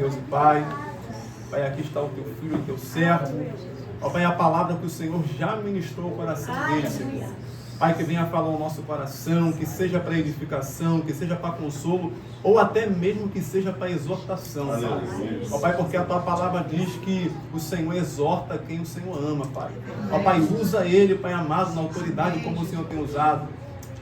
Deus e Pai. Pai, aqui está o teu filho, o teu servo. Ó Pai, a palavra que o Senhor já ministrou ao coração dele, Senhor. Pai, que venha falar ao nosso coração, que seja para edificação, que seja para consolo, ou até mesmo que seja para exortação, Pai. Ó Pai, porque a tua palavra diz que o Senhor exorta quem o Senhor ama, Pai. Ó Pai, usa ele, Pai amado, na autoridade como o Senhor tem usado.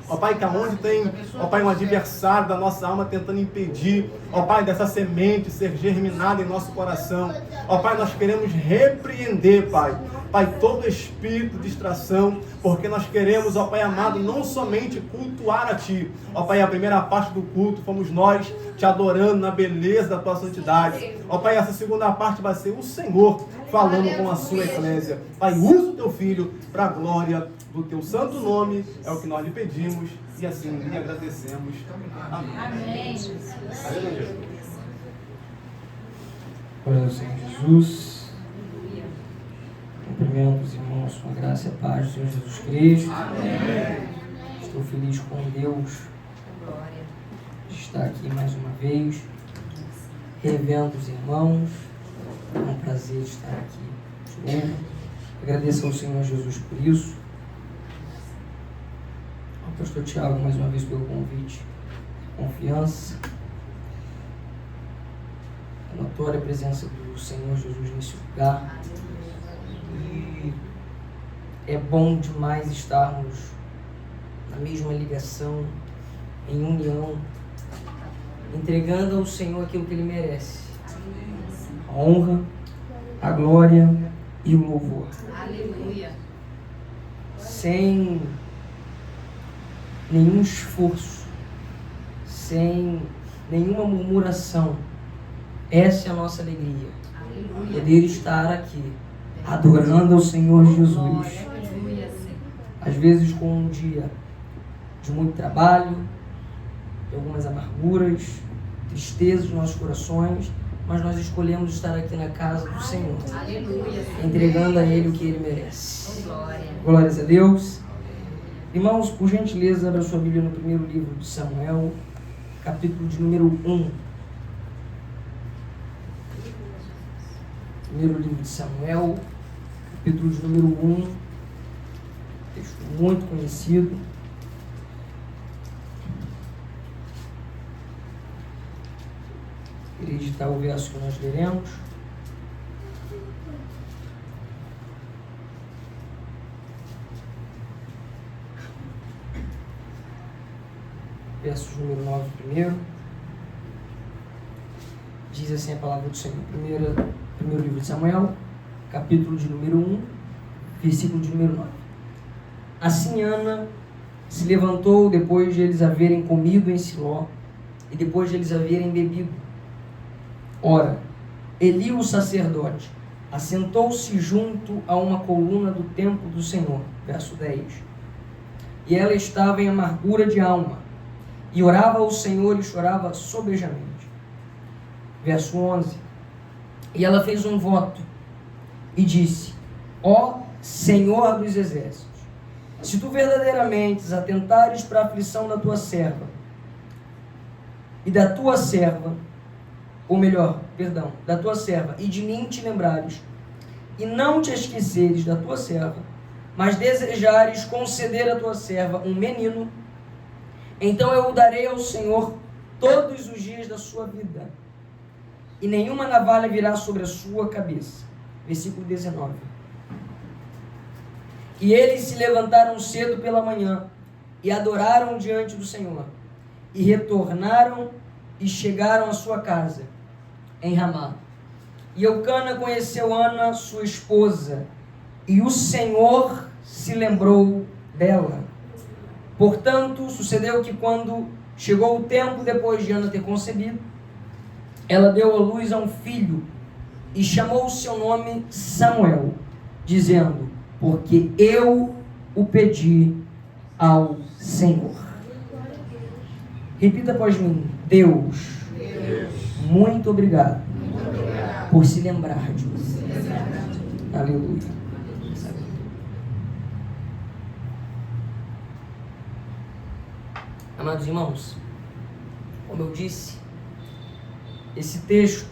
Ó Pai, que aonde tem, ó Pai, um adversário da nossa alma tentando impedir, ó Pai, dessa semente ser germinada em nosso coração. Ó Pai, nós queremos repreender, Pai. Pai, todo espírito de distração, porque nós queremos, ó Pai amado, não somente cultuar a Ti. Ó Pai, a primeira parte do culto fomos nós Te adorando na beleza da Tua santidade. Ó Pai, essa segunda parte vai ser o Senhor falando com a Sua eclésia. Pai, usa o Teu Filho para a glória do Teu santo nome, é o que nós lhe pedimos e assim lhe agradecemos. Amém. Amém. Aleluia. Glória ao Senhor Jesus. Cumprimento os irmãos com a graça e a paz do Senhor Jesus Cristo. Amém. Estou feliz com Deus de estar aqui mais uma vez, revendo os irmãos. É um prazer estar aqui de novo. Agradeço ao Senhor Jesus por isso. Ao pastor Tiago mais uma vez pelo convite, confiança. A notória presença do Senhor Jesus nesse lugar. E é bom demais estarmos na mesma ligação, em união, entregando ao Senhor aquilo que Ele merece. A honra, a glória e o louvor. Aleluia. Sem nenhum esforço, sem nenhuma murmuração. Essa é a nossa alegria. Aleluia. Poder estar aqui, adorando ao Senhor Jesus. Aleluia, Senhor. Às vezes com um dia de muito trabalho, de algumas amarguras, tristezas nos nossos corações, mas nós escolhemos estar aqui na casa do Senhor, Aleluia, Senhor. entregando a Ele o que Ele merece. Glória. Glórias a Deus. Irmãos, por gentileza, abra sua Bíblia no primeiro livro de Samuel, capítulo de número 1. Primeiro livro de Samuel, capítulo de número 1. Texto muito conhecido. Irei digitar o verso que nós leremos. Verso número 9 primeiro. Diz assim a palavra do Senhor. Primeiro livro de Samuel, capítulo de número 1, versículo de número 9. Assim Ana se levantou depois de eles haverem comido em Siló e depois de eles haverem bebido. Ora, Eli o sacerdote assentou-se junto a uma coluna do templo do Senhor. Verso 10. E ela estava em amargura de alma e orava ao Senhor e chorava sobejamente. Verso 11. E ela fez um voto e disse: Ó Senhor dos exércitos, se tu verdadeiramente atentares para a aflição da tua serva e da tua serva, ou melhor, perdão, da tua serva, e de mim te lembrares, e não te esqueceres da tua serva, mas desejares conceder à tua serva um menino, então eu o darei ao Senhor todos os dias da sua vida, e nenhuma navalha virá sobre a sua cabeça. Versículo 19. E eles se levantaram cedo pela manhã, e adoraram diante do Senhor, e retornaram e chegaram à sua casa, em Ramá. E Eucana conheceu Ana, sua esposa, e o Senhor se lembrou dela. Portanto, sucedeu que quando chegou o tempo depois de Ana ter concebido, ela deu à luz a um filho e chamou o seu nome Samuel, dizendo: porque eu o pedi ao Senhor. Repita após mim: Deus, muito obrigado por se lembrar de mim. Aleluia. Amados irmãos, como eu disse, esse texto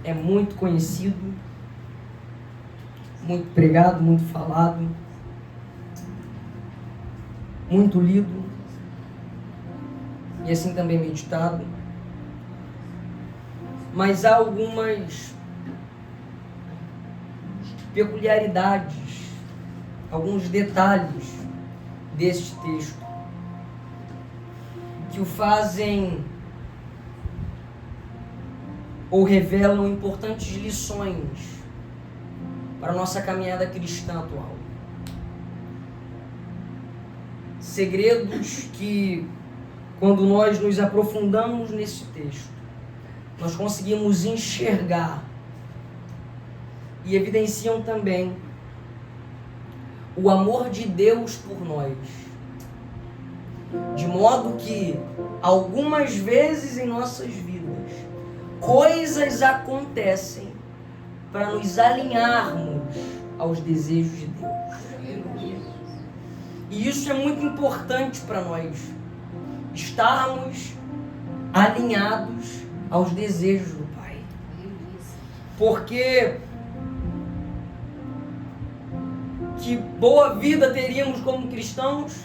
é muito conhecido, muito pregado, muito falado, muito lido e assim também meditado. Mas há algumas peculiaridades, alguns detalhes deste texto que o fazem ou revelam importantes lições para a nossa caminhada cristã atual. Segredos que, quando nós nos aprofundamos nesse texto, nós conseguimos enxergar e evidenciam também o amor de Deus por nós. De modo que, algumas vezes em nossas vidas, coisas acontecem para nos alinharmos aos desejos de Deus. E isso é muito importante para nós, estarmos alinhados aos desejos do Pai. Porque que boa vida teríamos como cristãos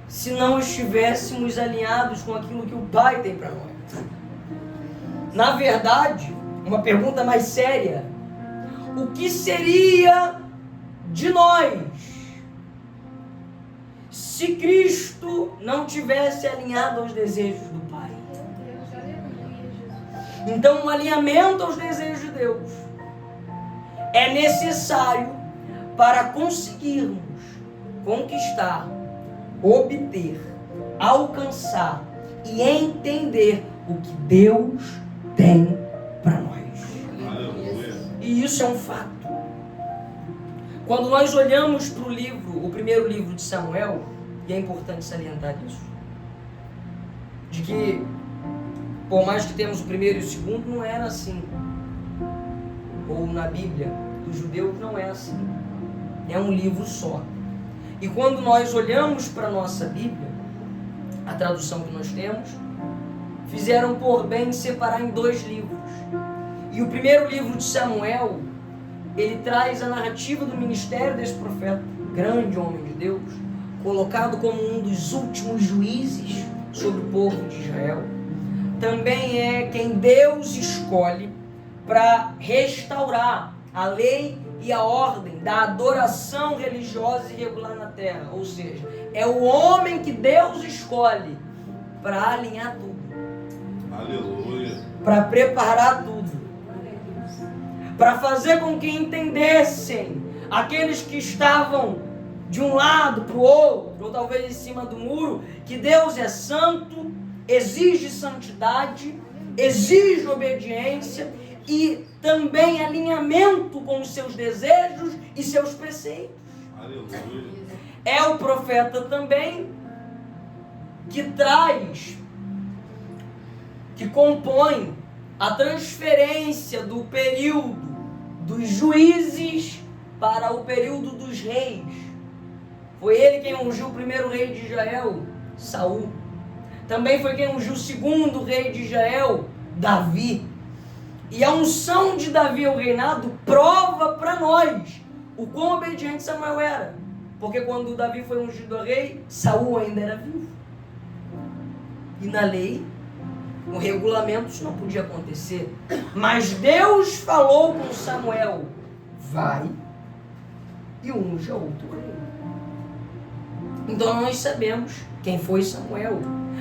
se não estivéssemos alinhados com aquilo que o Pai tem para nós. Na verdade, uma pergunta mais séria: o que seria de nós se Cristo não tivesse alinhado aos desejos do Pai? Então, um alinhamento aos desejos de Deus é necessário para conseguirmos conquistar, obter, alcançar e entender o que Deus tem para nós. E isso é um fato. Quando nós olhamos para o primeiro livro de Samuel, e é importante salientar isso, de que, por mais que temos o primeiro e o segundo, não era assim. Ou na Bíblia dos judeus não é assim. É um livro só. E quando nós olhamos para a nossa Bíblia, a tradução que nós temos, fizeram por bem separar em 2 livros. E o primeiro livro de Samuel, ele traz a narrativa do ministério desse profeta, grande homem de Deus, colocado como um dos últimos juízes sobre o povo de Israel. Também é quem Deus escolhe para restaurar a lei e a ordem da adoração religiosa irregular na terra. Ou seja, é o homem que Deus escolhe para alinhar tudo. Aleluia. Para preparar tudo. Para fazer com que entendessem aqueles que estavam de um lado para o outro, ou talvez em cima do muro, que Deus é santo, exige santidade, exige obediência e também alinhamento com os seus desejos e seus preceitos. Aleluia. É o profeta também que traz, que compõe a transferência do período dos juízes para o período dos reis. Foi ele quem ungiu o primeiro rei de Israel, Saul. Também foi quem ungiu o segundo rei de Israel, Davi. E a unção de Davi ao reinado prova para nós o quão obediente Samuel era. Porque quando Davi foi ungido a rei, Saul ainda era vivo. E na lei, no regulamento, isso não podia acontecer. Mas Deus falou com Samuel: vai e unja outro rei. Então nós sabemos quem foi Samuel.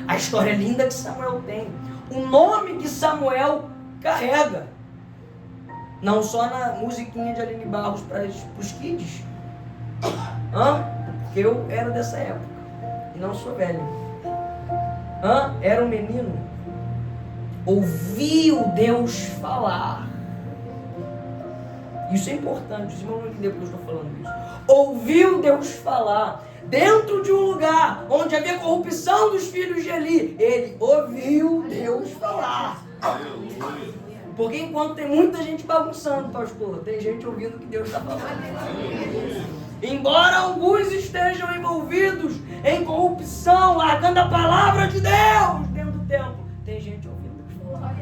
A história linda que Samuel tem. O nome que Samuel carrega. Não só na musiquinha de Aline Barros para os kids. Porque eu era dessa época. E não sou velho. Era um menino. Ouviu Deus falar. Isso é importante. Os irmãos vão entender porque eu estou falando isso. Ouviu Deus falar. Dentro de um lugar onde havia corrupção dos filhos de Eli, ele ouviu Deus falar. Porque enquanto tem muita gente bagunçando, pastor, tem gente ouvindo o que Deus está falando. Embora alguns estejam envolvidos em corrupção, largando a palavra de Deus dentro do templo, tem gente ouvindo Deus falar.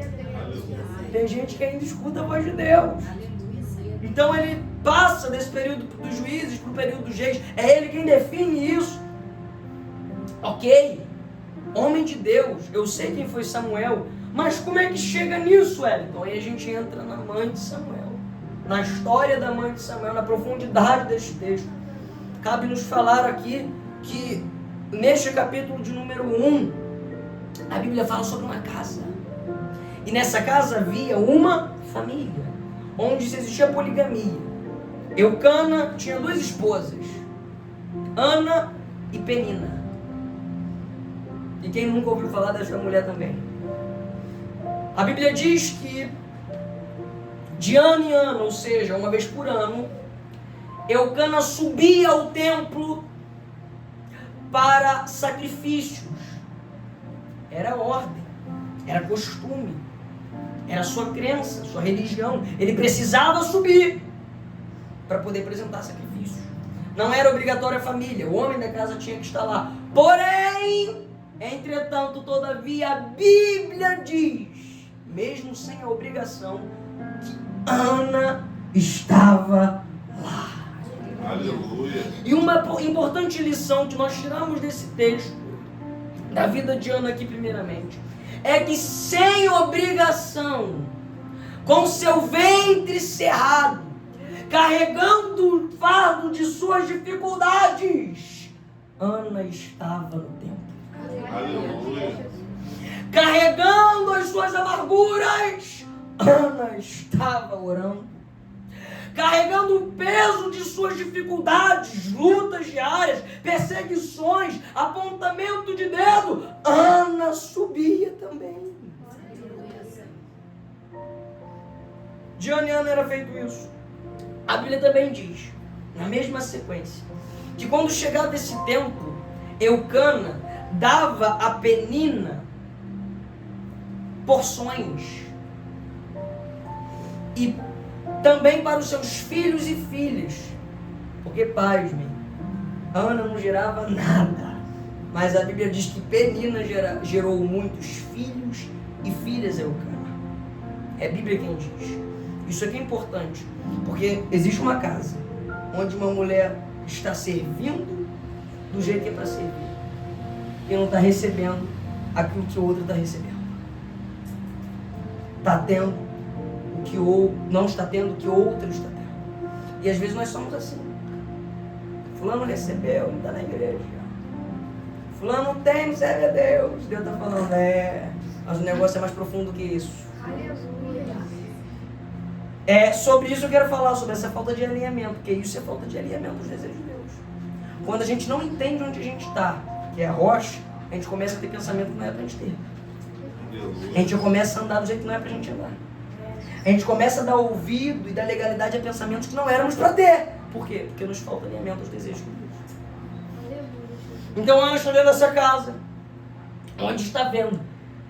Tem gente que ainda escuta a voz de Deus. Aleluia, Senhor. Então ele passa desse período dos juízes para o período dos reis. É ele quem define isso. Ok, homem de Deus, eu sei quem foi Samuel, mas como é que chega nisso, Wellington? Aí a gente entra na mãe de Samuel, na história da mãe de Samuel, na profundidade desse texto. Cabe nos falar aqui que neste capítulo de número 1, a Bíblia fala sobre uma casa. E nessa casa havia uma família, onde existia poligamia. Eucana tinha 2 esposas, Ana e Penina. E quem nunca ouviu falar desta mulher também? A Bíblia diz que de ano em ano, ou seja, uma vez por ano, Eucana subia ao templo para sacrifícios. Era ordem, era costume, era sua crença, sua religião. Ele precisava subir para poder apresentar sacrifícios. Não era obrigatória a família, o homem da casa tinha que estar lá. Porém, entretanto, todavia, a Bíblia diz, mesmo sem a obrigação, que Ana estava lá. Aleluia. E uma importante lição que nós tiramos desse texto, da vida de Ana aqui primeiramente, é que sem obrigação, com seu ventre cerrado, carregando o fardo de suas dificuldades, Ana estava no templo. Aleluia. Carregando as suas amarguras, Ana estava orando. Carregando o peso de suas dificuldades, lutas diárias, perseguições, apontamento de dedo, Ana subia também. De ano em ano era feito isso. A Bíblia também diz, na mesma sequência, que quando chegava esse tempo, Eucana dava a Penina porções e também para os seus filhos e filhas, porque, pasmem, Ana não gerava nada, mas a Bíblia diz que Penina gerou muitos filhos e filhas a Eucana. É a Bíblia quem diz. Isso aqui é importante, porque existe uma casa onde uma mulher está servindo do jeito que é para servir e não está recebendo aquilo que o outro está recebendo. Está tendo o que não está tendo o que o outro está tendo. E às vezes nós somos assim. Fulano recebeu, não está na igreja. Fulano tem, não serve a Deus. Deus está falando, mas o negócio é mais profundo que isso. Sobre isso eu quero falar, sobre essa falta de alinhamento, porque isso é falta de alinhamento dos desejos de Deus. Quando a gente não entende onde a gente está, que é a rocha, a gente começa a ter pensamento que não é para a gente ter. A gente começa a andar do jeito que não é para a gente andar. A gente começa a dar ouvido e dar legalidade a pensamentos que não éramos para ter. Por quê? Porque nos falta alinhamento aos desejos de Deus. Então Ana está dentro dessa casa, onde está vendo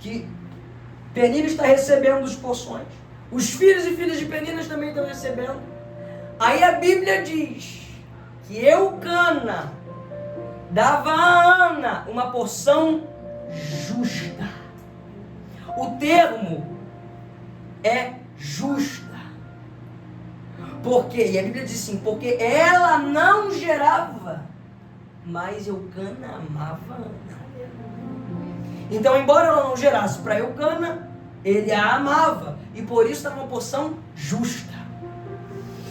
que Penina está recebendo as porções. Os filhos e filhas de Penina também estão recebendo. Aí a Bíblia diz que Eucana dava a Ana uma porção justa. O termo é justa. Por quê? E a Bíblia diz assim, porque ela não gerava, mas Eucana amava Ana. Então, embora ela não gerasse para Eucana, ele a amava. E por isso estava uma porção justa.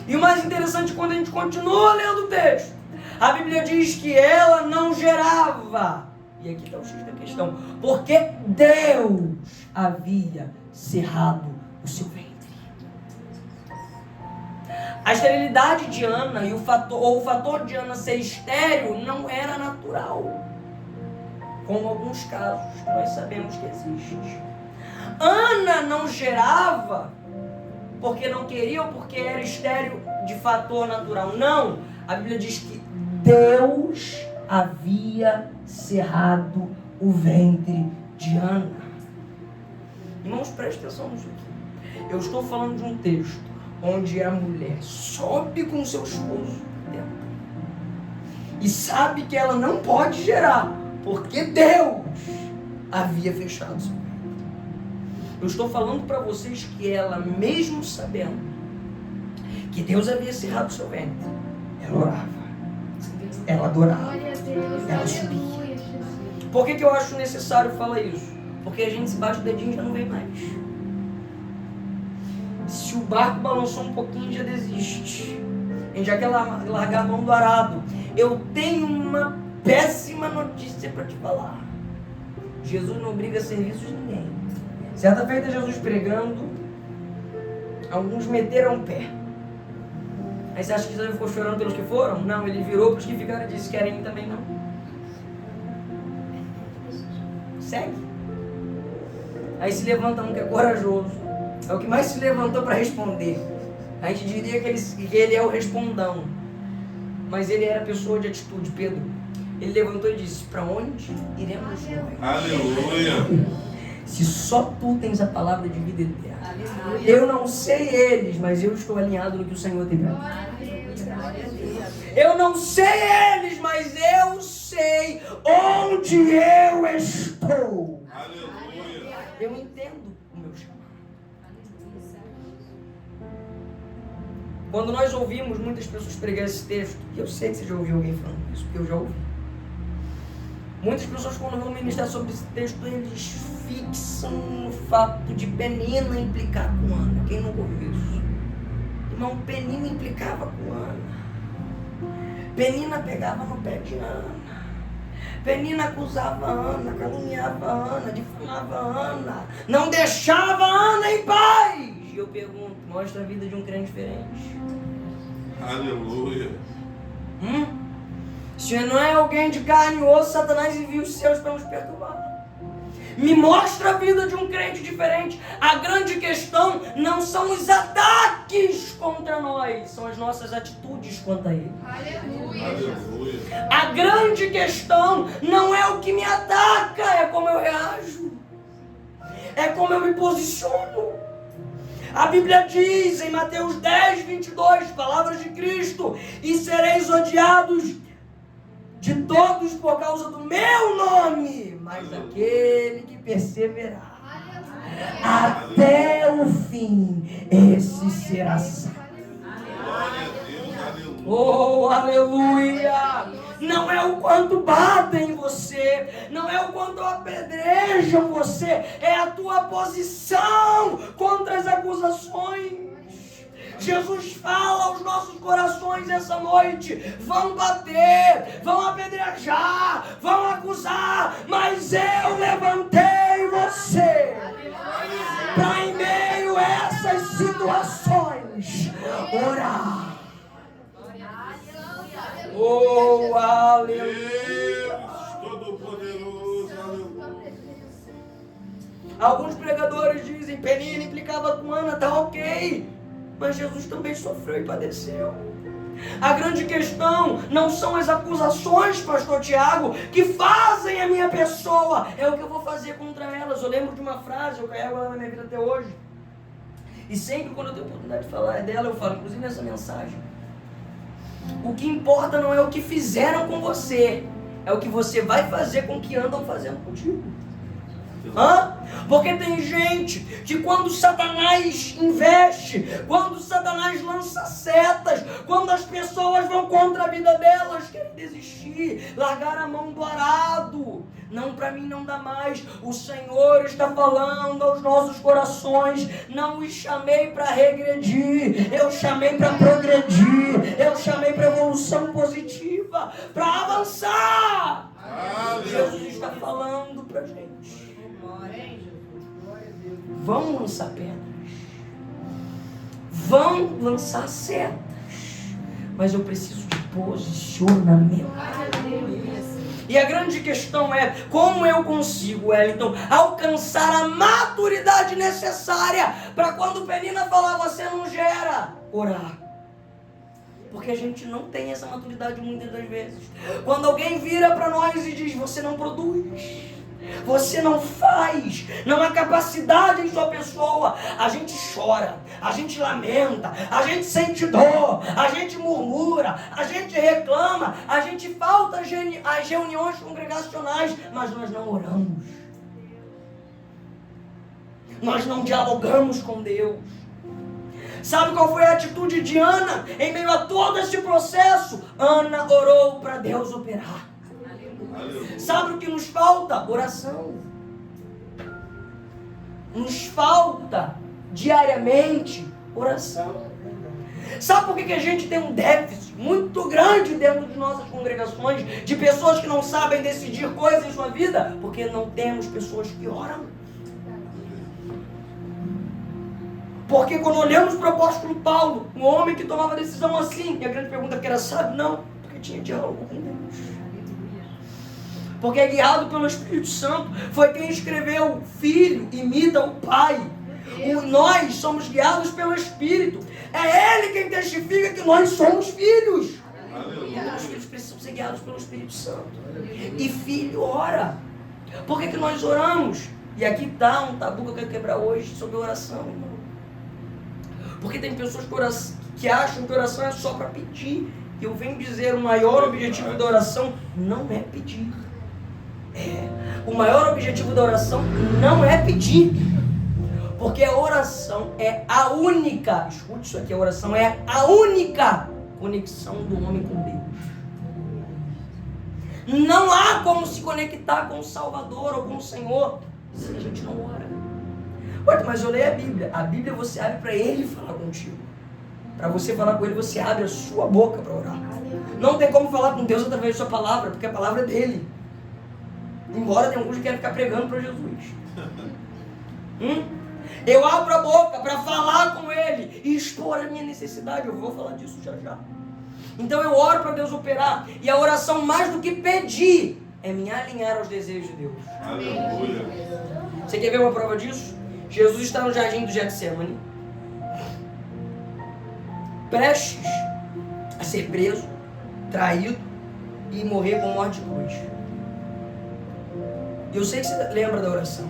E o mais interessante, quando a gente continua lendo o texto, a Bíblia diz que ela não gerava. E aqui está o X da questão. Porque Deus havia cerrado o seu ventre. A esterilidade de Ana e o fator de Ana ser estéril não era natural. Como alguns casos que nós sabemos que existem. Ana não gerava porque não queria ou porque era estéril de fator natural. Não. A Bíblia diz que Deus havia cerrado o ventre de Ana. Irmãos, preste atenção nisso aqui. Eu estou falando de um texto onde a mulher sobe com seu esposo dentro e sabe que ela não pode gerar porque Deus havia fechado seu ventre. Eu estou falando para vocês que ela, mesmo sabendo que Deus havia cerrado o seu ventre, ela orava, ela adorava, ela subia. Por que eu acho necessário falar isso? Porque a gente se bate o dedinho e já não vem mais. Se o barco balançou um pouquinho, já desiste. A gente já quer largar a mão do arado. Eu tenho uma péssima notícia para te falar. Jesus não obriga serviço de ninguém. Certa feita, Jesus pregando, alguns meteram o pé. Aí você acha que Jesus ficou chorando pelos que foram? Não, ele virou para os que ficaram e disse: querem ir também não? Segue. Aí se levanta um que é corajoso. É o que mais se levantou para responder. A gente diria que ele é o respondão. Mas ele era pessoa de atitude, Pedro. Ele levantou e disse: para onde iremos nós? Aleluia. Se só tu tens a palavra de vida eterna. Eu não sei eles, mas eu estou alinhado no que o Senhor tem para mim. Eu não sei eles, mas eu sei onde eu estou. Aleluia. Eu entendo o meu chamado. Quando nós ouvimos muitas pessoas pregar esse texto, e eu sei que você já ouviu alguém falando isso, porque eu já ouvi. Muitas pessoas, quando vão ministrar sobre esse texto, eles fixam no fato de Penina implicar com Ana. Quem nunca ouviu isso? Irmão, Penina implicava com Ana. Penina pegava no pé de Ana. Penina acusava Ana, caluniava Ana, difamava Ana, não deixava Ana em paz. E eu pergunto, mostra a vida de um crente diferente. Aleluia. Se não é alguém de carne e osso, Satanás envia os seus para nos perturbar. Me mostra a vida de um crente diferente. A grande questão não são os ataques contra nós, são as nossas atitudes contra ele. Aleluia. A grande questão não é o que me ataca, é como eu reajo. É como eu me posiciono. A Bíblia diz em Mateus 10, 22, palavras de Cristo: e sereis odiados de todos por causa do meu nome, mas aquele que perseverar até o fim, esse será salvo. Glória a Deus. Aleluia. Oh, aleluia! Não é o quanto batem em você, não é o quanto apedrejam você, é a tua posição contra as acusações. Jesus fala aos nossos corações essa noite: vão bater, vão apedrejar, vão acusar, mas eu levantei você para, em meio a essas situações, orar. Oh, aleluia! Deus Todo-Poderoso. Aleluia. Alguns pregadores dizem: Penina implicava com Ana, tá ok, mas Jesus também sofreu e padeceu. A grande questão não são as acusações, pastor Tiago, que fazem a minha pessoa, é o que eu vou fazer contra elas. Eu lembro de uma frase, eu carrego ela na minha vida até hoje, e sempre quando eu tenho oportunidade de falar dela, eu falo, inclusive nessa mensagem: o que importa não é o que fizeram com você, é o que você vai fazer com o que andam fazendo contigo. Porque tem gente que quando Satanás investe, quando Satanás lança setas, quando as pessoas vão contra a vida delas, querem desistir, largar a mão do arado. Não, para mim não dá mais. O Senhor está falando aos nossos corações: não os chamei para regredir, eu chamei para progredir, eu chamei para evolução positiva, para avançar. Jesus está falando para a gente: vão lançar pedras, vão lançar setas, mas eu preciso de posicionamento. E a grande questão é: como eu consigo, Wellington, alcançar a maturidade necessária para quando Penina falar você não gera, orar? Porque a gente não tem essa maturidade muitas das vezes. Quando alguém vira para nós e diz: você não produz, você não faz, não há capacidade em sua pessoa, a gente chora, a gente lamenta, a gente sente dor, a gente murmura, a gente reclama, a gente falta às reuniões congregacionais, mas nós não oramos. Nós não dialogamos com Deus. Sabe qual foi a atitude de Ana em meio a todo esse processo? Ana orou para Deus operar. Aleluia. Sabe o que nos falta? Oração. Nos falta diariamente oração. Sabe por que a gente tem um déficit muito grande dentro de nossas congregações, de pessoas que não sabem decidir coisas em sua vida? Porque não temos pessoas que oram. Porque quando olhamos para o apóstolo Paulo, um homem que tomava decisão assim, e a grande pergunta é que era sábio? Não, porque tinha diálogo com Deus. Porque é guiado pelo Espírito Santo. Foi quem escreveu: filho imita o pai. Nós somos guiados pelo Espírito. É Ele quem testifica que nós somos filhos. Os filhos precisam ser guiados pelo Espírito Santo. E filho ora. Por que nós oramos? E aqui está um tabu que eu quero quebrar hoje sobre oração, irmão. Porque tem pessoas que acham que oração é só para pedir. E eu venho dizer, o maior objetivo da oração não é pedir. O maior objetivo da oração não é pedir. Porque a oração é a única, escute isso aqui, a oração é a única conexão do homem com Deus. Não há como se conectar com o Salvador ou com o Senhor se a gente não ora. Ué, mas eu leio a Bíblia. A Bíblia você abre para Ele falar contigo. Para você falar com Ele, você abre a sua boca para orar. Não tem como falar com Deus através da sua palavra, porque a palavra é dele. Embora tenha alguns que querem ficar pregando para Jesus. Eu abro a boca para falar com Ele e expor a minha necessidade. Eu vou falar disso já já. Então eu oro para Deus operar. E a oração, mais do que pedir, é me alinhar aos desejos de Deus. Aleluia. Você quer ver uma prova disso? Jesus está no jardim do Getsemane, prestes a ser preso, traído e morrer com morte de cruz. Eu sei que você lembra da oração.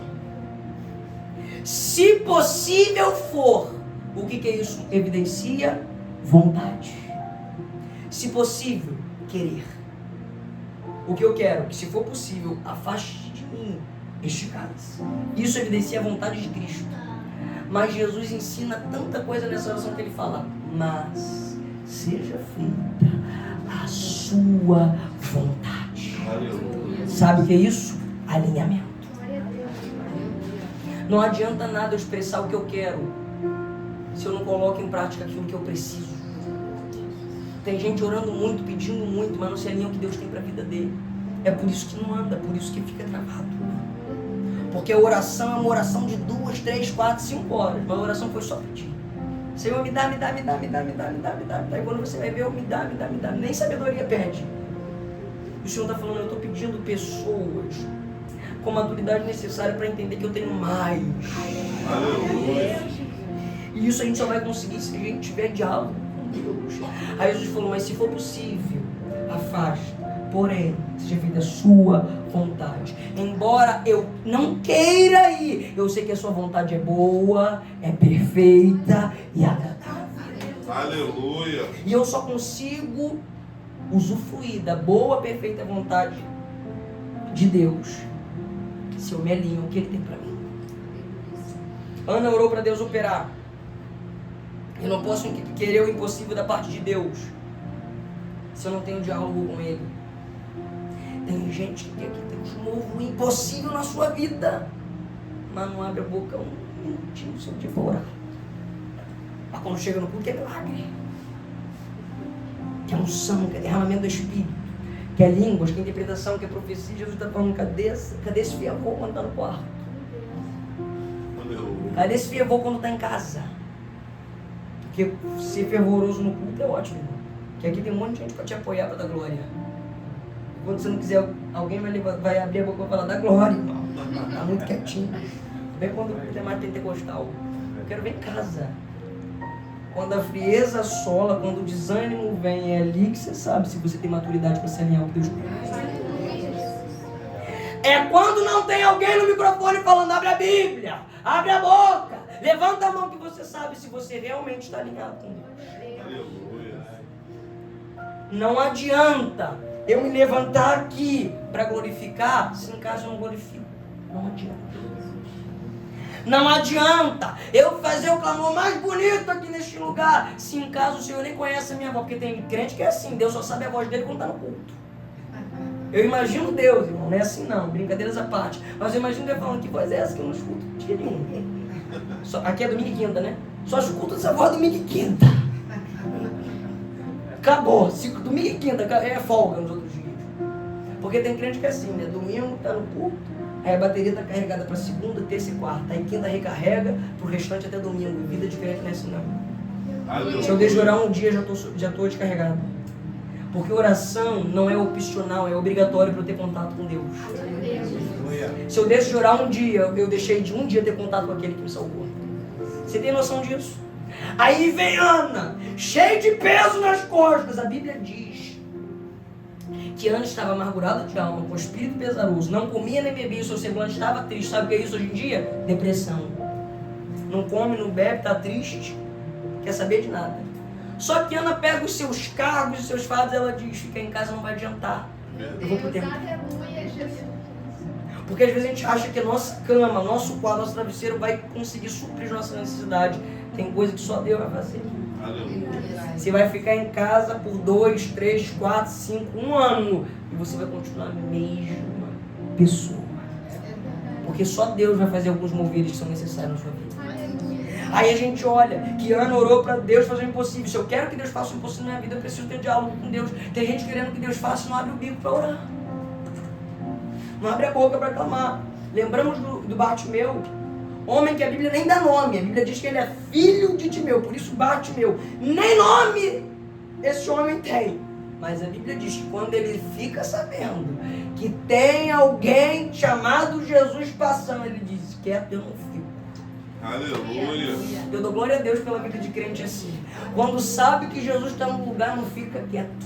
Se possível for, o que é isso? Evidencia vontade. Se possível, querer. O que eu quero? Que se for possível, afaste de mim este cálice. Isso evidencia a vontade de Cristo. Mas Jesus ensina tanta coisa nessa oração que ele fala: mas seja feita a sua vontade. Aleluia. Sabe o que é isso? Alinhamento. Não adianta nada eu expressar o que eu quero se eu não coloco em prática aquilo que eu preciso. Tem gente orando muito, pedindo muito, mas não se alinha o que Deus tem para a vida dele. É por isso que não anda, por isso que fica travado. Porque a oração é uma oração de 2, 3, 4, 5 horas. Mas a oração foi só pedir. Senhor, me dá, me dá, me dá, me dá, me dá, me dá, me dá. E quando você vai ver, eu me dá, me dá, me dá. Nem sabedoria pede. O Senhor está falando, eu estou pedindo pessoas com maturidade necessária para entender que eu tenho mais. Aleluia. E isso a gente só vai conseguir se a gente tiver diálogo com Deus. Aí Jesus falou, mas se for possível, afasta. Porém, seja feita a sua vontade. Embora eu não queira ir, eu sei que a sua vontade é boa, é perfeita e agradável. Aleluia. E eu só consigo usufruir da boa, perfeita vontade de Deus se eu me alinho ao que Ele tem para mim. Ana orou para Deus operar. Eu não posso querer o impossível da parte de Deus se eu não tenho diálogo com Ele. Tem gente que quer que Deus mova o impossível na sua vida, mas não abre a boca um minutinho se eu te for orar. Mas quando chega no culto é milagre. Que é unção, que é derramamento do Espírito, que é línguas, que é interpretação, que é profecia. Jesus está falando, cadê esse fervor quando está no quarto? Aleluia. Cadê esse fervor quando está em casa? Porque ser fervoroso no culto é ótimo, irmão. Porque aqui tem um monte de gente para te apoiar para dar glória. Quando você não quiser, alguém vai abrir a boca e falar, dá glória, irmão. Está muito quietinho. Bem quando tem mais pentecostal. Eu quero ver em casa. Quando a frieza assola, quando o desânimo vem, é ali que você sabe se você tem maturidade para se alinhar com Deus. É quando não tem alguém no microfone falando, abre a Bíblia, abre a boca, levanta a mão que você sabe se você realmente está alinhado com Deus. Aleluia. Não adianta eu me levantar aqui para glorificar, se em casa eu não glorifico. Não adianta. Não adianta eu fazer o clamor mais bonito aqui neste lugar, se em casa o Senhor nem conhece a minha voz, porque tem crente que é assim, Deus só sabe a voz dele quando está no culto. Eu imagino Deus, irmão, não é assim não, brincadeiras à parte, mas eu imagino Deus falando, que voz é essa que eu não escuto dia nenhum. Aqui é domingo e quinta, né? Só escuto essa voz domingo e quinta. Acabou, domingo e quinta é folga nos outros dias. Porque tem crente que é assim, né? Domingo tá no culto, aí a bateria tá carregada para segunda, terça e quarta, aí quinta recarrega pro restante até domingo. E vida de crente não é assim não. Se eu deixo orar um dia, já tô descarregado. Porque oração não é opcional, é obrigatório para eu ter contato com Deus. Se eu deixo de orar um dia, eu deixei de um dia ter contato com aquele que me salvou. Você tem noção disso? Aí vem Ana, cheia de peso nas costas. A Bíblia diz que Ana estava amargurada de alma, com espírito pesaroso, não comia nem bebia, seu semblante estava triste. Sabe o que é isso hoje em dia? Depressão. Não come, não bebe, está triste, quer saber de nada. Só que Ana pega os seus cargos, os seus fardos, ela diz, fica em casa não vai adiantar. Eu vou pro templo. Porque às vezes a gente acha que a nossa cama, nosso quarto, nosso travesseiro vai conseguir suprir nossa necessidade. Tem coisa que só Deus vai fazer. Você vai ficar em casa por 2, 3, 4, 5, 1 ano. E você vai continuar a mesma pessoa. Porque só Deus vai fazer alguns moveres que são necessários na sua vida. Aí a gente olha que Ana orou para Deus fazer o impossível. Se eu quero que Deus faça o impossível na minha vida, eu preciso ter diálogo com Deus. Tem gente querendo que Deus faça e não abre o bico para orar. Não abre a boca para clamar. Lembramos do Bartimeu, homem que a Bíblia nem dá nome. A Bíblia diz que ele é filho de Timeu, por isso Bartimeu. Nem nome esse homem tem. Mas a Bíblia diz que quando ele fica sabendo que tem alguém chamado Jesus passando, ele diz, quieto eu não fico. Aleluia. Eu dou glória a Deus pela vida de crente assim. Quando sabe que Jesus está no lugar, não fica quieto.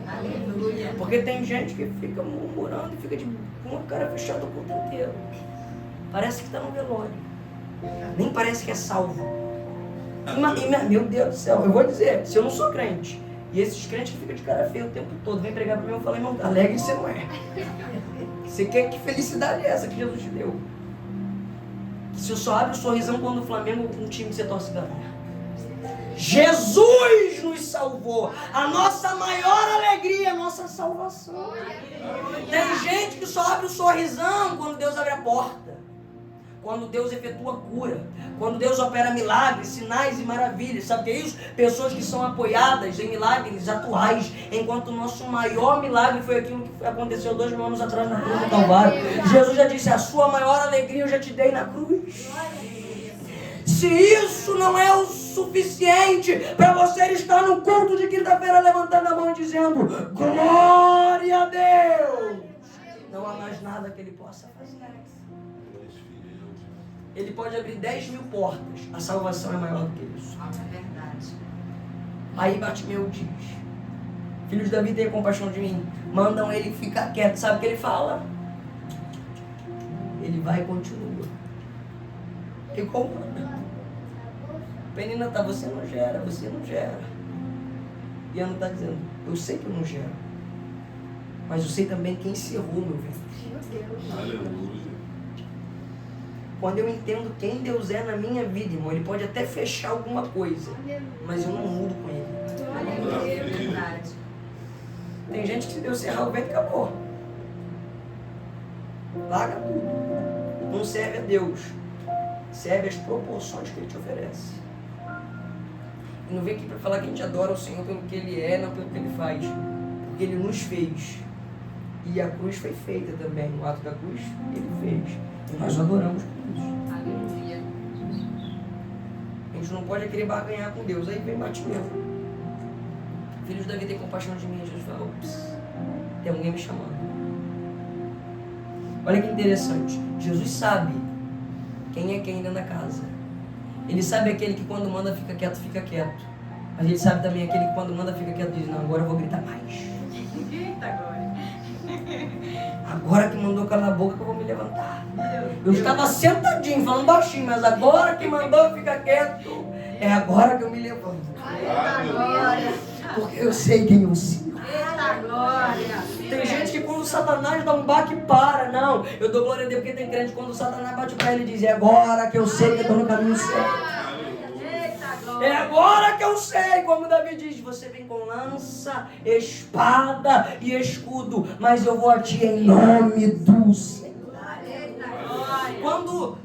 Aleluia. Porque tem gente que fica murmurando e fica com a cara fechada o culto inteiro. Parece que está no velório. Nem parece que é salvo. Meu Deus do céu, eu vou dizer, se eu não sou crente, e esses crentes que ficam de cara feia o tempo todo, vem pregar para mim, eu falo, irmão, alegre você não é. Você quer que felicidade é essa que Jesus te deu? Que você só abre o sorrisão quando o Flamengo, um time que você torce ganha. Jesus nos salvou. A nossa maior alegria é a nossa salvação. Tem gente que só abre o sorrisão quando Deus abre a porta, quando Deus efetua a cura, quando Deus opera milagres, sinais e maravilhas. Sabe o que é isso? Pessoas que são apoiadas em milagres atuais, enquanto o nosso maior milagre foi aquilo que aconteceu 2000 anos atrás na cruz do Calvário. Jesus já disse, a sua maior alegria eu já te dei na cruz. Se isso não é o suficiente para você estar no culto de quinta-feira levantando a mão e dizendo glória a Deus, não há mais nada que Ele possa fazer. Ele pode abrir 10.000 portas, a salvação é maior do que isso. É verdade. Aí Bartimeu diz, filho de Davi, tenha compaixão de mim. Mandam ele ficar quieto. Sabe o que ele fala? Ele vai e continua. Igual Ana. Penina tá, você não gera. E Ana está dizendo, eu sei que eu não gero, mas eu sei também quem encerrou meu ventre. Aleluia. Quando eu entendo quem Deus é na minha vida, irmão, Ele pode até fechar alguma coisa, mas eu não mudo com Ele. É verdade. Tem gente que se Deus cerrar o ventre, acabou. Larga tudo. Não serve a Deus, serve as proporções que Ele te oferece. E não vem aqui para falar que a gente adora o Senhor pelo que Ele é, não pelo que Ele faz. Porque Ele nos fez. E a cruz foi feita também. O ato da cruz, Ele fez. E nós adoramos por isso. Aleluia. A gente não pode querer barganhar com Deus. Aí vem Bartimeu. Filhos de Davi, tem compaixão de mim. Jesus fala, ops, tem alguém me chamando. Olha que interessante. Jesus sabe quem é quem dentro da casa. Ele sabe aquele que quando manda fica quieto, fica quieto. Mas ele sabe também aquele que quando manda fica quieto diz, não, agora eu vou gritar mais. Eita, agora. Agora que mandou calar a boca que eu vou me levantar. Eu estava sentadinho, falando baixinho, mas agora que mandou ficar quieto, é agora que eu me levanto. Eita, glória. Porque eu sei quem eu sirvo. Eita, glória. Glória. Tem gente que quando o Satanás dá um baque, para. Não, eu dou glória a Deus porque tem crente quando o Satanás bate pra ele e diz: é agora que eu sei que eu estou no caminho certo. Eita, glória. É agora que eu sei, como Davi diz, você vem com lança, espada e escudo, mas eu vou a ti em nome do Senhor. Eita, glória. Quando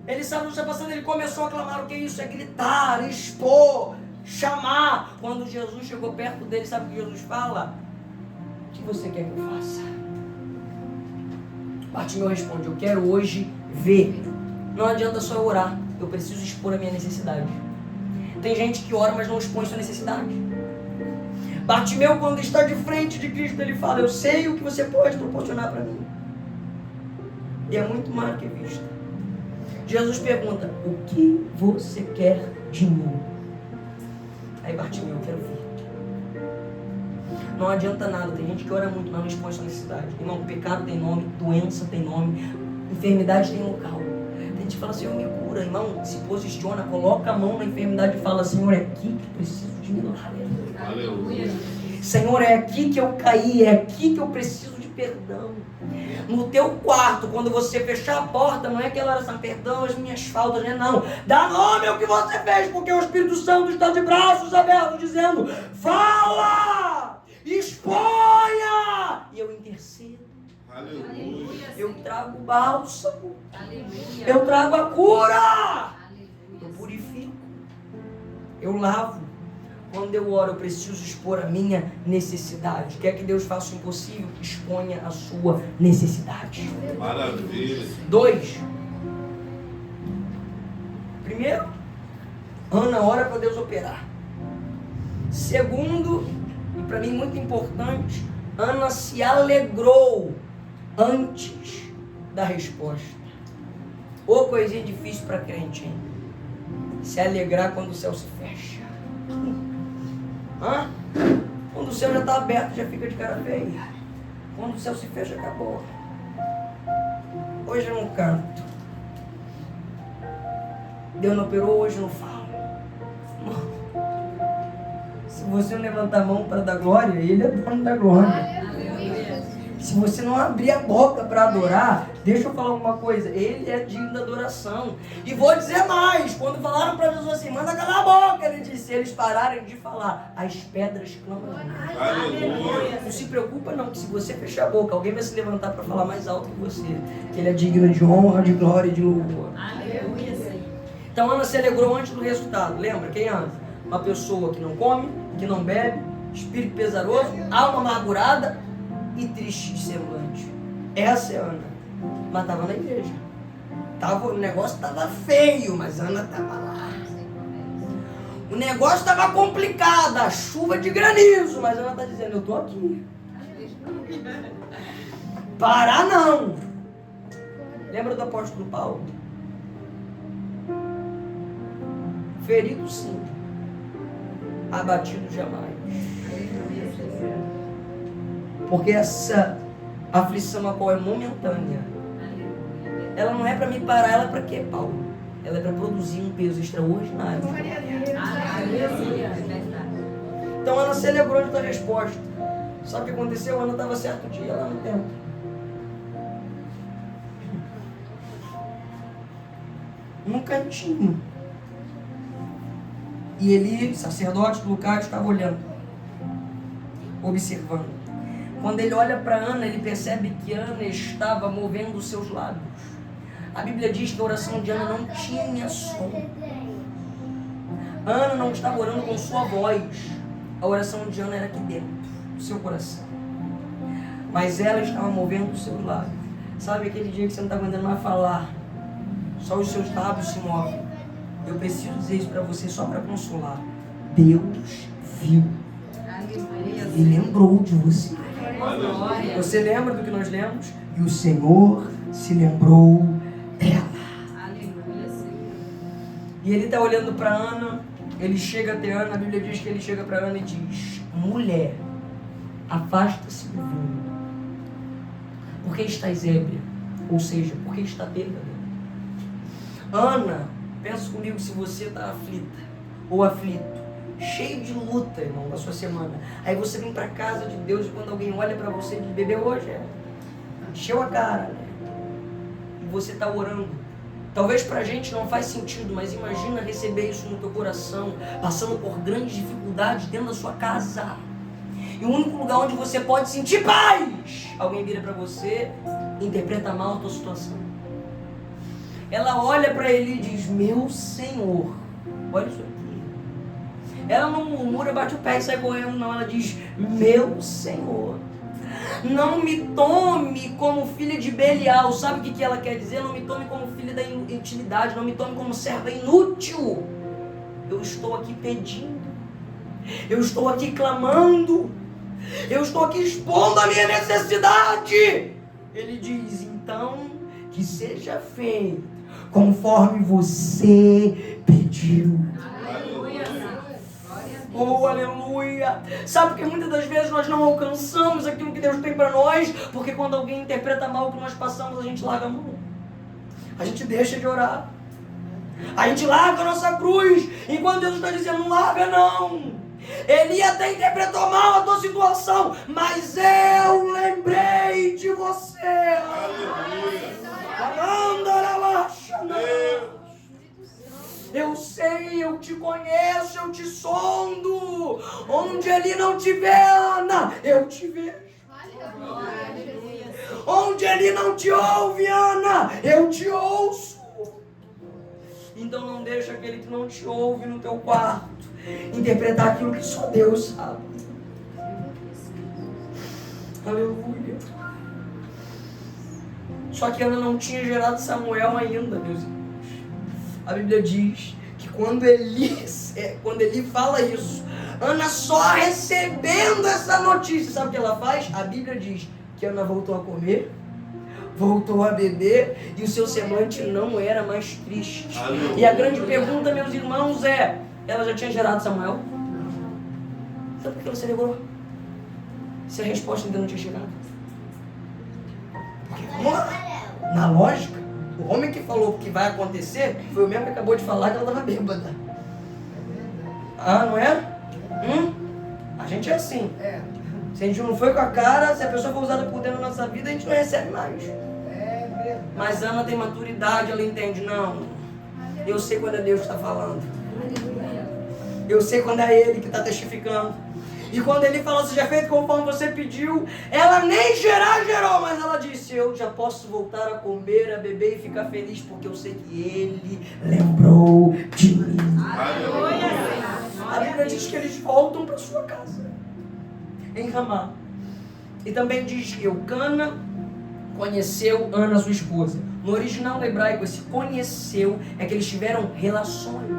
ele sabe o que está passando, ele começou a clamar. O que é isso? É gritar, expor, chamar. Quando Jesus chegou perto dele, sabe o que Jesus fala? O que você quer que eu faça? Bartimeu responde: eu quero hoje ver. Não adianta só orar, eu preciso expor a minha necessidade. Tem gente que ora, mas não expõe sua necessidade. Bartimeu, quando está de frente de Cristo, ele fala: eu sei o que você pode proporcionar para mim. E é muito mais do que vista. Jesus pergunta: o que você quer de mim? Aí Bartimeu: eu quero ver. Não adianta nada, tem gente que ora muito, mas não expõe sua necessidade. Irmão, pecado tem nome, doença tem nome, enfermidade tem local. Tem gente que fala: Senhor, me cura. Irmão, se posiciona, coloca a mão na enfermidade e fala: Senhor, é aqui que eu preciso de milagre. Aleluia. Senhor, é aqui que eu caí, é aqui que eu preciso de perdão. No teu quarto, quando você fechar a porta, não é aquela oração: perdão as minhas faltas, né? Não. Dá nome ao que você fez, porque o Espírito Santo está de braços abertos, dizendo: fala, exponha, e eu intercedo. Aleluia. Eu trago o bálsamo, Aleluia. eu trago a cura, eu Aleluia. purifico, eu lavo. Quando eu oro, eu preciso expor a minha necessidade. Quer que Deus faça o impossível? Exponha a sua necessidade. Maravilha. 2. Primeiro, Ana ora para Deus operar. Segundo, e para mim muito importante, Ana se alegrou antes da resposta. Ô, coisinha difícil para crente, hein? Se alegrar quando o céu se fecha. Hã? Quando o céu já está aberto, já fica de cara feia. Quando o céu se fecha, acabou. Hoje eu não canto. Deus não operou, hoje eu não falo. Se você não levantar a mão para dar glória, Ele é dono da glória. Aleluia. Se você não abrir a boca para adorar, deixa eu falar uma coisa: Ele é digno da adoração. E vou dizer mais: quando falaram para Jesus assim, manda calar a boca, Ele disse: se eles pararem de falar, as pedras clamam. Aleluia. Não se preocupa não, que se você fechar a boca, alguém vai se levantar para falar mais alto que você, que Ele é digno de honra, de glória e de louvor. Aleluia, Senhor. Então Ana se alegrou antes do resultado. Lembra quem é Ana? Uma pessoa que não come, que não bebe, espírito pesaroso, alma amargurada e triste de semblante. Essa é Ana. Mas estava na igreja. O negócio estava feio, mas Ana estava lá. O negócio estava complicado, a chuva de granizo, mas Ana está dizendo: eu estou aqui. Parar não. Lembra do apóstolo Paulo? Ferido sim, abatido jamais. Porque essa aflição a qual é momentânea, ela não é para me parar, ela é para quê, Paulo? Ela é para produzir um peso extraordinário. Aleluia. É verdade. Então Ana celebrou da resposta. Sabe o que aconteceu? Ana estava certo dia lá no templo. Num cantinho. E ele, sacerdote do lugar, estava olhando, observando. Quando ele olha para Ana, ele percebe que Ana estava movendo os seus lábios. A Bíblia diz que a oração de Ana não tinha som. Ana não estava orando com sua voz. A oração de Ana era aqui dentro, do seu coração. Mas ela estava movendo os seus lábios. Sabe aquele dia que você não está aguentando mais falar? Só os seus lábios se movem. Eu preciso dizer isso para você só para consolar. Deus viu Aleluia. e lembrou de você. Glória. Você lembra do que nós lemos? E o Senhor se lembrou dela. Aleluia, Senhor. E ele está olhando para Ana. Ele chega até Ana. A Bíblia diz que ele chega para Ana e diz: mulher, afasta-se do vinho, porque estás ébria. Ou seja, porque está bêbada. Ana, pensa comigo, se você está aflita ou aflito, cheio de luta, irmão, na sua semana. Aí você vem pra casa de Deus e quando alguém olha pra você e diz, bebê, hoje encheu a cara, né? E você tá orando. Talvez pra gente não faz sentido, mas imagina receber isso no teu coração, passando por grandes dificuldades dentro da sua casa. E o único lugar onde você pode sentir paz, alguém vira pra você e interpreta mal a tua situação. Ela olha pra ele e diz, meu Senhor, olha isso aqui. Ela não murmura, bate o pé e sai correndo, não. Ela diz, meu Senhor, não me tome como filha de Belial. Sabe o que ela quer dizer? Não me tome como filha da inutilidade, não me tome como serva inútil. Eu estou aqui pedindo, eu estou aqui clamando, eu estou aqui expondo a minha necessidade. Ele diz, então, que seja feito conforme você pediu. Oh, aleluia! Sabe que muitas das vezes nós não alcançamos aquilo que Deus tem para nós, porque quando alguém interpreta mal o que nós passamos, a gente larga a mão. A gente deixa de orar. A gente larga a nossa cruz, enquanto Deus está dizendo, não larga não. Ele até interpretou mal a tua situação, mas eu lembrei de você. Aleluia. Eu sei, eu te conheço, eu te sondo. Onde ele não te vê, Ana, eu te vejo. Onde ele não te ouve, Ana, eu te ouço. Então não deixa aquele que não te ouve no teu quarto interpretar aquilo que só Deus sabe. Aleluia. Só que Ana não tinha gerado Samuel ainda, meus irmãos. A Bíblia diz que quando Eli fala isso, Ana só recebendo essa notícia, sabe o que ela faz? A Bíblia diz que Ana voltou a comer, voltou a beber e o seu semblante não era mais triste. Aleluia. E a grande pergunta, meus irmãos, é: ela já tinha gerado Samuel? Sabe por que ela se alegrou? Se a resposta ainda não tinha chegado. Porque, vamos lá, na lógica, o homem que falou que vai acontecer foi o mesmo que acabou de falar que ela estava bêbada. Ah, não é? A gente é assim. Se a gente não foi com a cara, se a pessoa for usada por dentro da nossa vida, a gente não recebe mais. Mas Ana tem maturidade, ela entende, não. Eu sei quando é Deus que está falando. Eu sei quando é Ele que está testificando. E quando Ele falou, seja feito conforme você pediu, ela nem gerou, mas ela disse, eu já posso voltar a comer, a beber e ficar feliz, porque eu sei que Ele lembrou de mim. A Bíblia diz que eles voltam para sua casa, em Ramá. E também diz que Eucana conheceu Ana, sua esposa. No original hebraico, esse conheceu é que eles tiveram relações.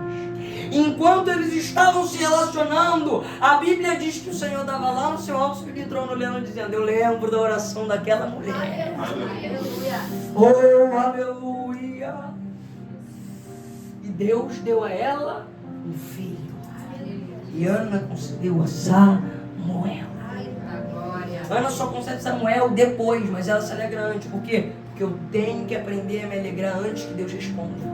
Enquanto eles estavam se relacionando, a Bíblia diz que o Senhor estava lá no seu alto subido trono olhando, dizendo, eu lembro da oração daquela mulher. Aleluia. Oh, aleluia. E Deus deu a ela um filho. E Ana concedeu a Samuel. Ana só concede Samuel depois, mas ela se alegra antes. Por quê? Porque eu tenho que aprender a me alegrar antes que Deus responda.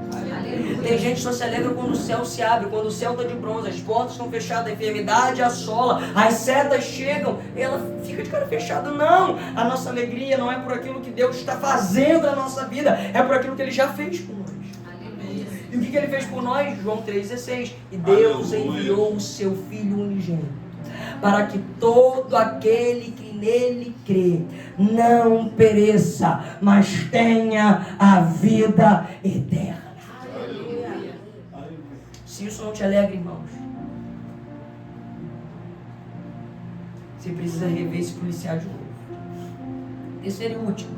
Tem gente que só se alegra quando o céu se abre, quando o céu está de bronze, as portas estão fechadas, a enfermidade assola, as setas chegam, e ela fica de cara fechada. Não, a nossa alegria não é por aquilo que Deus está fazendo na nossa vida, é por aquilo que Ele já fez por nós. E o que Ele fez por nós? João 3,16. E Deus enviou o seu Filho unigênito, para que todo aquele que nele crê não pereça, mas tenha a vida eterna. Se isso não te alegra, irmãos, você precisa rever esse policial de novo. Terceiro e último,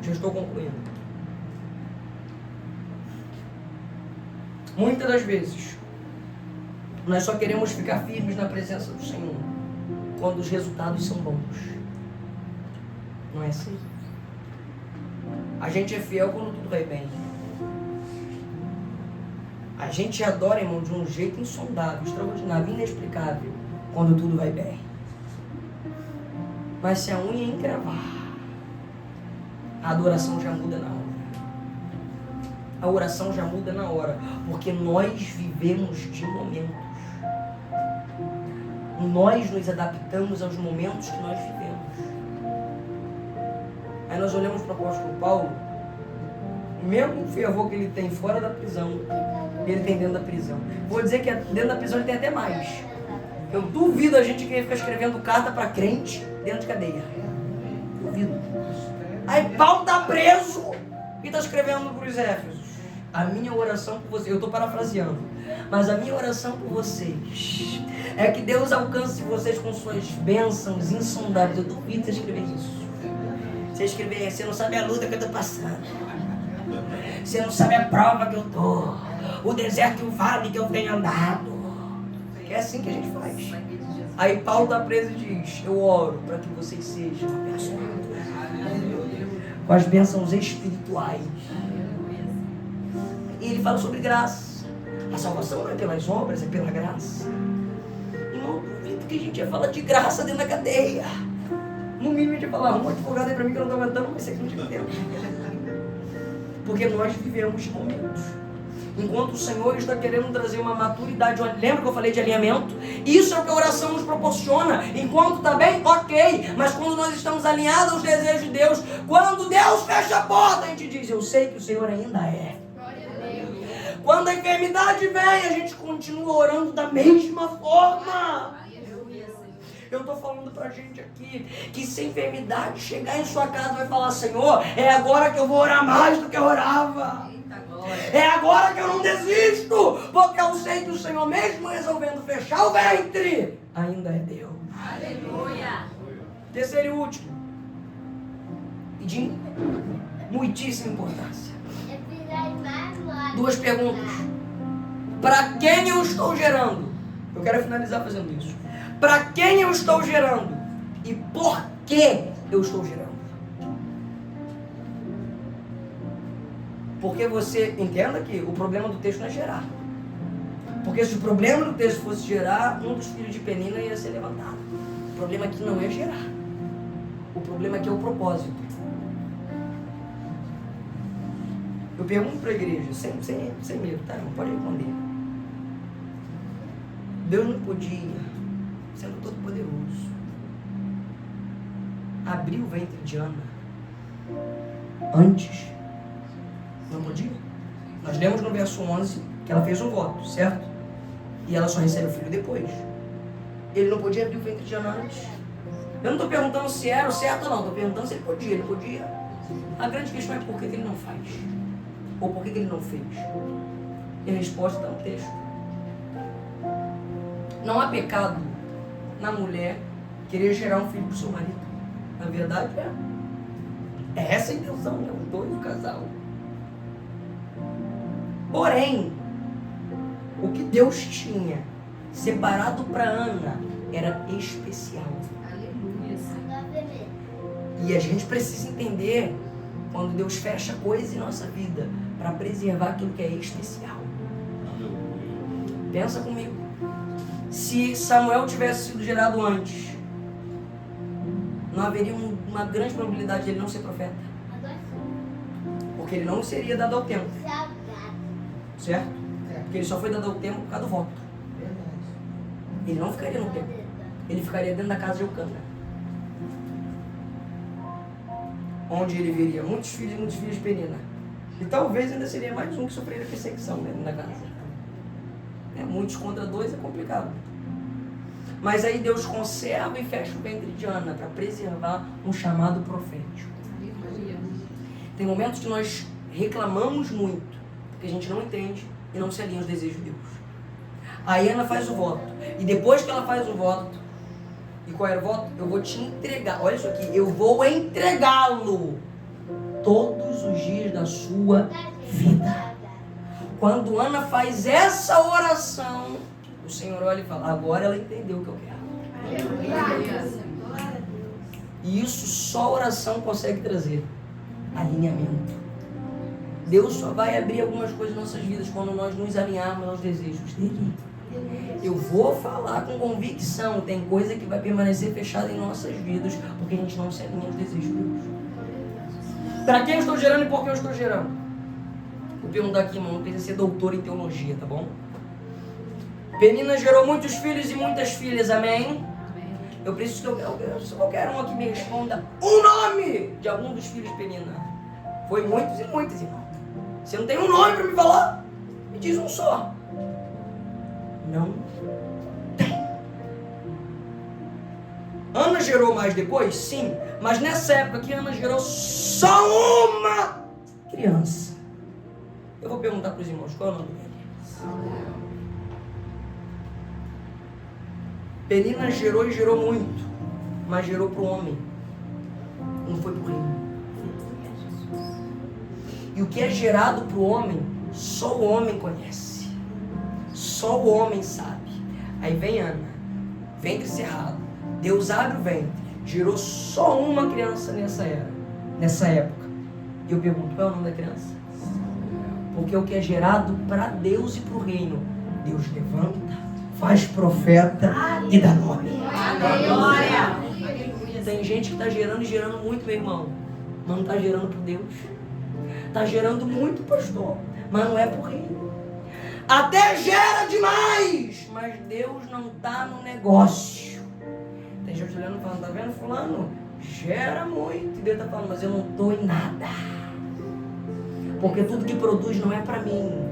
já estou concluindo. Muitas das vezes nós só queremos ficar firmes na presença do Senhor quando os resultados são bons. Não é assim? A gente é fiel quando tudo vai bem. A gente adora, irmão, de um jeito insondável, extraordinário, inexplicável, quando tudo vai bem. Mas se a unha encravar, a adoração já muda na hora. A oração já muda na hora, porque nós vivemos de momentos. nós nos adaptamos aos momentos que nós vivemos. Aí nós olhamos para o apóstolo Paulo, o mesmo fervor que ele tem fora da prisão, ele tem dentro da prisão. Vou dizer que dentro da prisão ele tem até mais. Eu duvido a gente que fica escrevendo carta para crente dentro de cadeia. Duvido. Aí Paulo está preso e está escrevendo para os Éfesos. A minha oração por vocês, eu estou parafraseando, mas a minha oração por vocês é que Deus alcance vocês com suas bênçãos insondáveis. Eu duvido você escrever isso. Você escrever, você não sabe a luta que eu estou passando. Você não sabe a prova que eu estou. O deserto e o vale que eu tenho andado. É assim que a gente faz. Aí Paulo está preso e diz, eu oro para que vocês sejam abençoados com as bênçãos espirituais. E ele fala sobre graça. A salvação não é pelas obras, é pela graça. Irmão, duvido que a gente ia falar de graça dentro da cadeia. No mínimo a gente ia falar, um advogado aí pra mim que eu não estou aguentando, mas isso aqui não tinha tempo. Porque nós vivemos momentos. Enquanto o Senhor está querendo trazer uma maturidade, lembra que eu falei de alinhamento? Isso é o que a oração nos proporciona. Enquanto está bem, ok. Mas quando nós estamos alinhados aos desejos de Deus, quando Deus fecha a porta, a gente diz, eu sei que o Senhor ainda é. Quando a enfermidade vem, a gente continua orando da mesma forma. Eu estou falando pra gente aqui que se a enfermidade chegar em sua casa, vai falar, Senhor, é agora que eu vou orar mais do que eu orava. É agora que eu não desisto, porque eu sei que o Senhor, mesmo resolvendo fechar o ventre, ainda é Deus. Aleluia. Terceiro e último, e de muitíssima importância. Duas perguntas. Para quem eu estou gerando? Eu quero finalizar fazendo isso. Para quem eu estou gerando? E por que eu estou gerando? Porque você entenda que o problema do texto não é gerar. Porque se o problema do texto fosse gerar, um dos filhos de Penina ia ser levantado. O problema aqui não é gerar. O problema aqui é o propósito. Eu pergunto para a igreja, sem medo, tá? Não pode responder. Deus não podia, sendo todo poderoso, abrir o ventre de Ana antes. Não podia. Nós lemos no verso 11 que ela fez um voto, certo? E ela só recebe o filho depois. Ele não podia abrir o ventre de Ana antes. Eu não estou perguntando se era o certo ou não, estou perguntando se ele podia. Ele podia. A grande questão é por que ele não faz. Ou por que ele não fez. E a resposta está no texto. Não há pecado na mulher querer gerar um filho para o seu marido. Na verdade é essa a intenção, né? Os dois, o casal. Porém, o que Deus tinha separado para Ana era especial. Aleluia. E a gente precisa entender quando Deus fecha coisas em nossa vida para preservar aquilo que é especial. Pensa comigo. Se Samuel tivesse sido gerado antes, não haveria uma grande probabilidade de ele não ser profeta. Porque ele não seria dado ao tempo. Certo? Porque ele só foi dado ao tempo por causa do voto. Ele não ficaria no tempo. Ele ficaria dentro da casa de Eucana. Onde ele veria muitos filhos de Penina. E talvez ainda seria mais um que sofreria perseguição dentro da casa. Muitos contra dois é complicado. Mas aí Deus conserva e fecha o ventre de Ana para preservar um chamado profético. Tem momentos que nós reclamamos muito, porque a gente não entende e não se alinha aos desejos de Deus. Aí Ana faz o voto. E depois que ela faz o voto, e qual era o voto? Eu vou te entregar. Olha isso aqui. Eu vou entregá-lo todos os dias da sua vida. Quando Ana faz essa oração, o Senhor olha e fala, agora ela entendeu o que eu quero. E isso só a oração consegue trazer. Alinhamento. Deus só vai abrir algumas coisas em nossas vidas quando nós nos alinharmos aos desejos dele. Eu vou falar com convicção, tem coisa que vai permanecer fechada em nossas vidas porque a gente não se alinha aos desejos de Deus. Para quem eu estou gerando e por que eu estou gerando? Vou perguntar aqui, irmão, não precisa ser doutor em teologia, tá bom? Penina gerou muitos filhos e muitas filhas, amém? Eu preciso que se qualquer um aqui me responda um nome de algum dos filhos de Penina. Foi muitos e muitos, irmão. Você não tem um nome para me falar? Me diz um só. Não tem. Ana gerou mais depois? Sim. Mas nessa época que Ana gerou só uma criança. Eu vou perguntar para os irmãos, qual é o nome dele? Penina gerou e gerou muito, mas gerou para o homem, não foi para o reino. E o que é gerado para o homem, só o homem conhece, só o homem sabe. Aí vem Ana, ventre cerrado, Deus abre o ventre, gerou só uma criança nessa época. E eu pergunto, qual é o nome da criança? Porque o que é gerado para Deus e para o reino, Deus levanta, faz profeta e dá nome. Tem gente que está gerando e gerando muito, meu irmão, mas não está gerando para Deus. Está gerando muito, pastor, mas não é para o reino. Até gera demais, mas Deus não está no negócio. Tem gente olhando e falando, tá vendo fulano? Gera muito. E Deus está falando, mas eu não estou em nada. Porque tudo que produz não é para mim.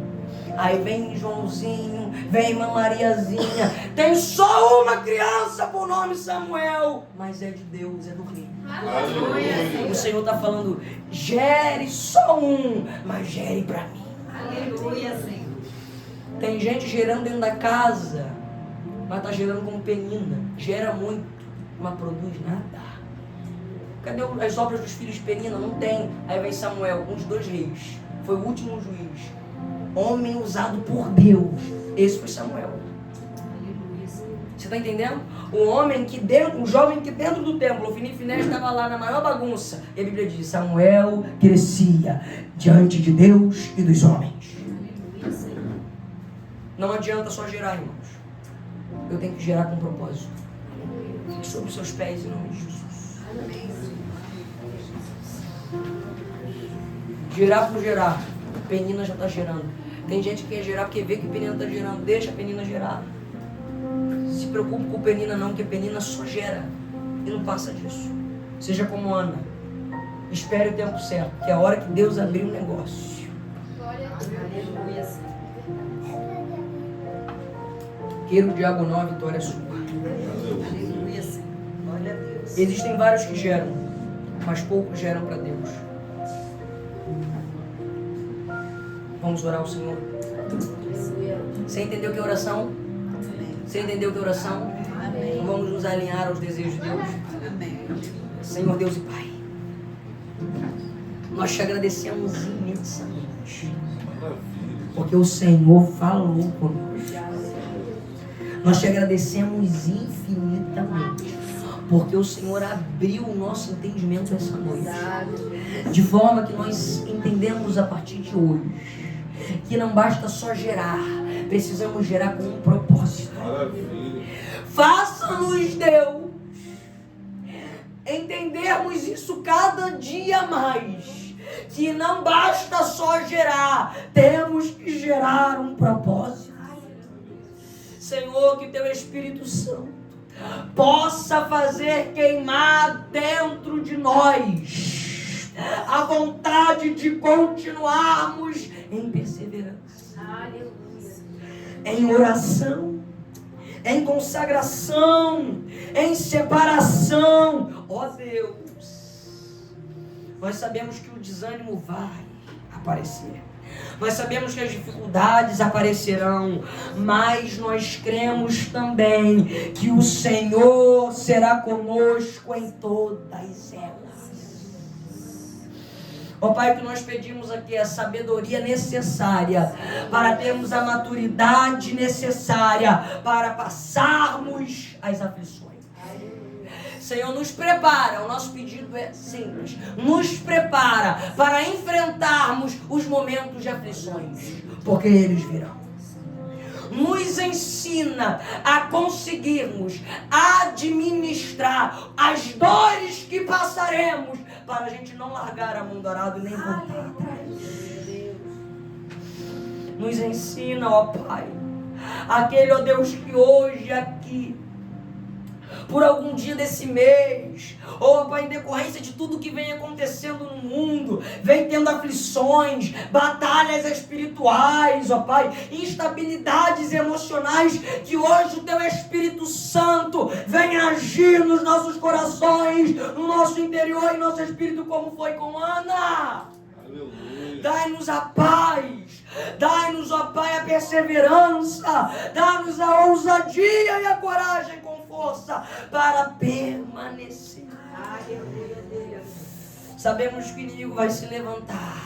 Aí vem Joãozinho, vem irmã Mariazinha. Tem só uma criança por nome Samuel, mas é de Deus, é do reino. Aleluia. O Senhor está falando, gere só um, mas gere para mim. Aleluia, Senhor. Tem gente gerando dentro da casa, mas está gerando como Penina. Gera muito, mas produz nada. Cadê as obras dos filhos de Penina? Não tem. Aí vem Samuel, um dos 2 reis. Foi o último juiz. Homem usado por Deus. Esse foi Samuel. Você está entendendo? Um jovem que dentro do templo, Ofni e Finéias estava lá na maior bagunça. E a Bíblia diz, Samuel crescia diante de Deus e dos homens. Não adianta só gerar, irmãos. Eu tenho que gerar com propósito. Fique sobre os seus pés em nome de Jesus. Gerar por gerar. Penina já está gerando. Tem gente que quer gerar porque vê que Penina está gerando. Deixa a Penina gerar. Se preocupe com Penina não, porque Penina só gera. E não passa disso. Seja como Ana. Espere o tempo certo, que é a hora que Deus abrir um negócio. Aleluia. Queira o diabo não, a vitória é sua. Aleluia, Senhor. Glória a Deus. Existem vários que geram, mas poucos geram para Deus. Vamos orar ao Senhor. Você entendeu que é oração? Você entendeu que é oração? Amém. Então vamos nos alinhar aos desejos de Deus. Amém. Senhor Deus e Pai, nós te agradecemos imensamente, porque o Senhor falou conosco. Nós te agradecemos infinitamente, porque o Senhor abriu o nosso entendimento essa noite, de forma que nós entendemos a partir de hoje que não basta só gerar, precisamos gerar com um propósito. Faça-nos, Deus, entendermos isso cada dia mais, que não basta só gerar, temos que gerar um propósito. Senhor, que teu Espírito Santo possa fazer queimar dentro de nós a vontade de continuarmos em perseverança, em oração, em consagração, em separação. Ó Deus, nós sabemos que o desânimo vai aparecer. Nós sabemos que as dificuldades aparecerão, mas nós cremos também que o Senhor será conosco em todas elas. Ó Pai, o que nós pedimos aqui é a sabedoria necessária para termos a maturidade necessária para passarmos as aflições. Senhor, nos prepara, o nosso pedido é simples, nos prepara para enfrentarmos os momentos de aflições, porque eles virão. Nos ensina a conseguirmos administrar as dores que passaremos, para a gente não largar a mão do arado e nem voltar atrás. Nos ensina, ó Pai, Aquele, ó Deus, que hoje aqui, por algum dia desse mês, ou Pai, em decorrência de tudo que vem acontecendo no mundo, vem tendo aflições, batalhas espirituais, ó Pai, instabilidades emocionais, que hoje o Teu Espírito Santo vem agir nos nossos corações, no nosso interior e nosso espírito, como foi com Ana. Aleluia. Dai-nos a paz, dai-nos, ó Pai, a perseverança, dá-nos a ousadia e a coragem com força para permanecer. Sabemos que o inimigo vai se levantar,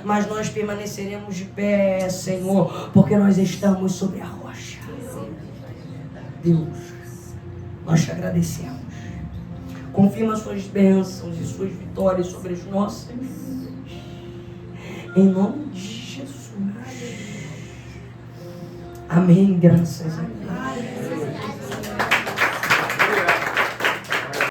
mas nós permaneceremos de pé, Senhor, porque nós estamos sobre a rocha. Deus, nós te agradecemos. Confirma suas bênçãos e suas vitórias sobre as nossas vidas. Em nome de Jesus. Amém. Graças a Deus.